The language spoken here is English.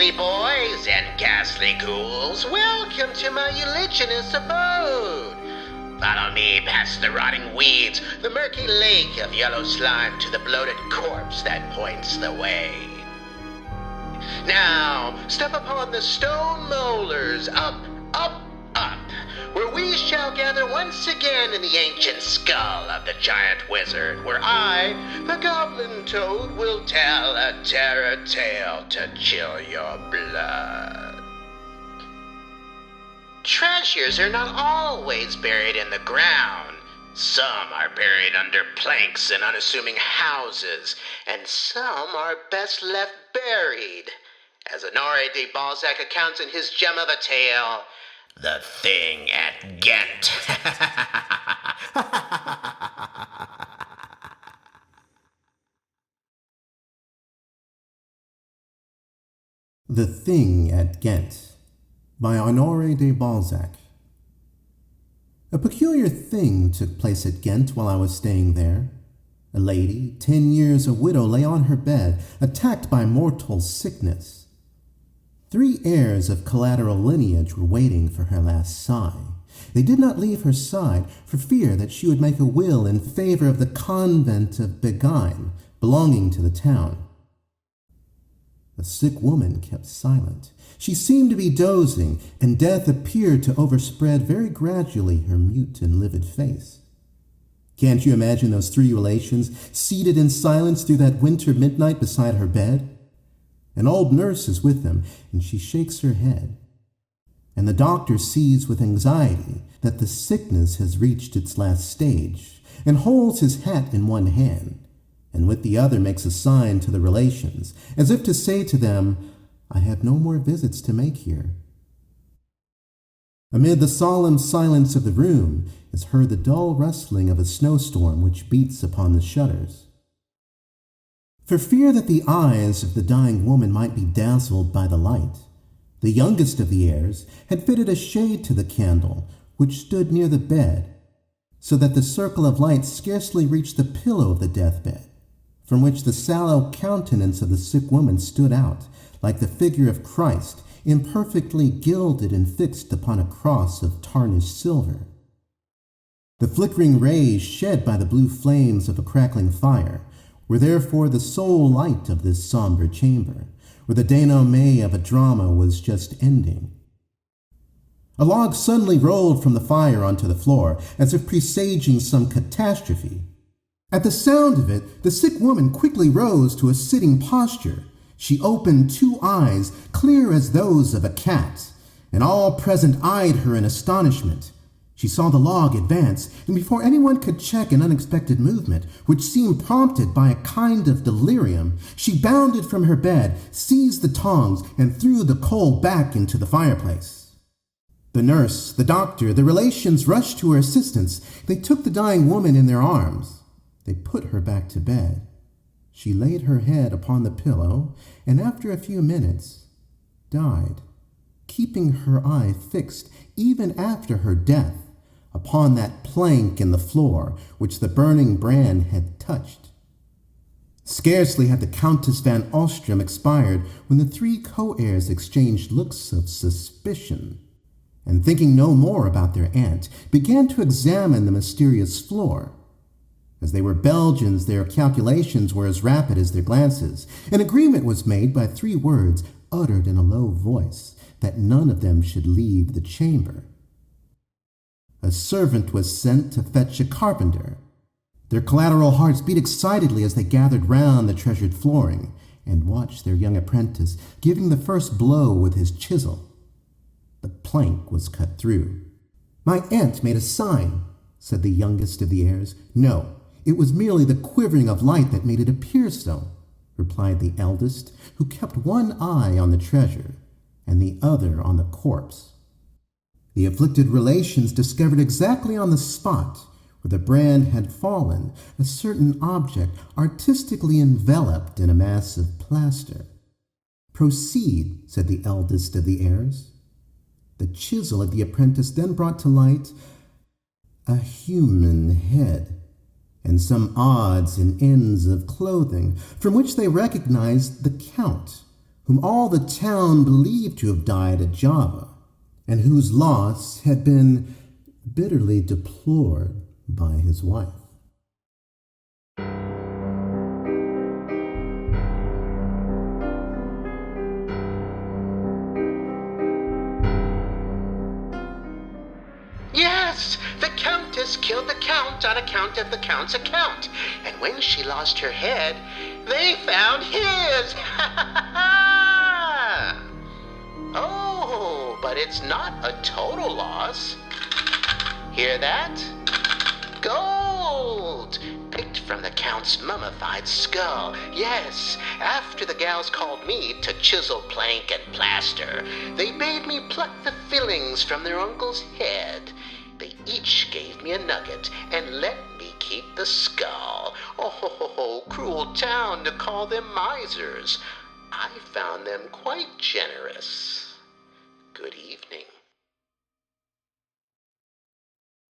ghastly boys and ghastly ghouls, welcome to my euligionous abode. Follow me past the rotting weeds, the murky lake of yellow slime, to the bloated corpse that points the way. Now, step upon the stone molars, up, up, up, where we shall gather once again in the ancient skull of the giant wizard, where I, the Goblin Toad, will tell a terror tale to chill your blood. Treasures are not always buried in the ground. Some are buried under planks in unassuming houses, and some are best left buried. As Honoré de Balzac accounts in his gem of a tale, The Thing at Ghent. The Thing at Ghent by Honoré de Balzac. A peculiar thing took place at Ghent while I was staying there. A lady, 10 years a widow, lay on her bed, attacked by mortal sickness. 3 heirs of collateral lineage were waiting for her last sigh. They did not leave her side for fear that she would make a will in favor of the convent of Beguine, belonging to the town. The sick woman kept silent. She seemed to be dozing, and death appeared to overspread very gradually her mute and livid face. Can't you imagine those 3 relations seated in silence through that winter midnight beside her bed? An old nurse is with them, and she shakes her head. And the doctor sees with anxiety that the sickness has reached its last stage, and holds his hat in one hand, and with the other makes a sign to the relations, as if to say to them, I have no more visits to make here. Amid the solemn silence of the room is heard the dull rustling of a snowstorm which beats upon the shutters. For fear that the eyes of the dying woman might be dazzled by the light, the youngest of the heirs had fitted a shade to the candle which stood near the bed, so that the circle of light scarcely reached the pillow of the deathbed, from which the sallow countenance of the sick woman stood out, like the figure of Christ, imperfectly gilded and fixed upon a cross of tarnished silver. The flickering rays shed by the blue flames of a crackling fire were therefore the sole light of this somber chamber, where the denouement of a drama was just ending. A log suddenly rolled from the fire onto the floor, as if presaging some catastrophe. At the sound of it, the sick woman quickly rose to a sitting posture. She opened 2 eyes, clear as those of a cat, and all present eyed her in astonishment. She saw the log advance, and before anyone could check an unexpected movement, which seemed prompted by a kind of delirium, she bounded from her bed, seized the tongs, and threw the coal back into the fireplace. The nurse, the doctor, the relations rushed to her assistance. They took the dying woman in their arms. They put her back to bed. She laid her head upon the pillow, and after a few minutes, died, keeping her eye fixed, even after her death, upon that plank in the floor which the burning brand had touched. Scarcely had the Countess van Ostrom expired when the 3 co-heirs exchanged looks of suspicion, and thinking no more about their aunt, began to examine the mysterious floor. As they were Belgians, their calculations were as rapid as their glances. An agreement was made by 3 words uttered in a low voice, that none of them should leave the chamber. A servant was sent to fetch a carpenter. Their collateral hearts beat excitedly as they gathered round the treasured flooring and watched their young apprentice giving the first blow with his chisel. The plank was cut through. My aunt made a sign, said the youngest of the heirs. No, it was merely the quivering of light that made it appear so, replied the eldest, who kept one eye on the treasure and the other on the corpse. The afflicted relations discovered exactly on the spot where the brand had fallen a certain object artistically enveloped in a mass of plaster. Proceed, said the eldest of the heirs. The chisel of the apprentice then brought to light a human head, and some odds and ends of clothing, from which they recognized the Count, whom all the town believed to have died at Java, and whose loss had been bitterly deplored by his wife. Yes, the Countess killed the Count on account of the Count's account, and when she lost her head, they found his! Oh, but it's not a total loss. Hear that? Gold! Picked from the Count's mummified skull. Yes, after the gals called me to chisel plank and plaster, they bade me pluck the fillings from their uncle's head. They each gave me a nugget and let me keep the skull. Oh, cruel town to call them misers. I found them quite generous.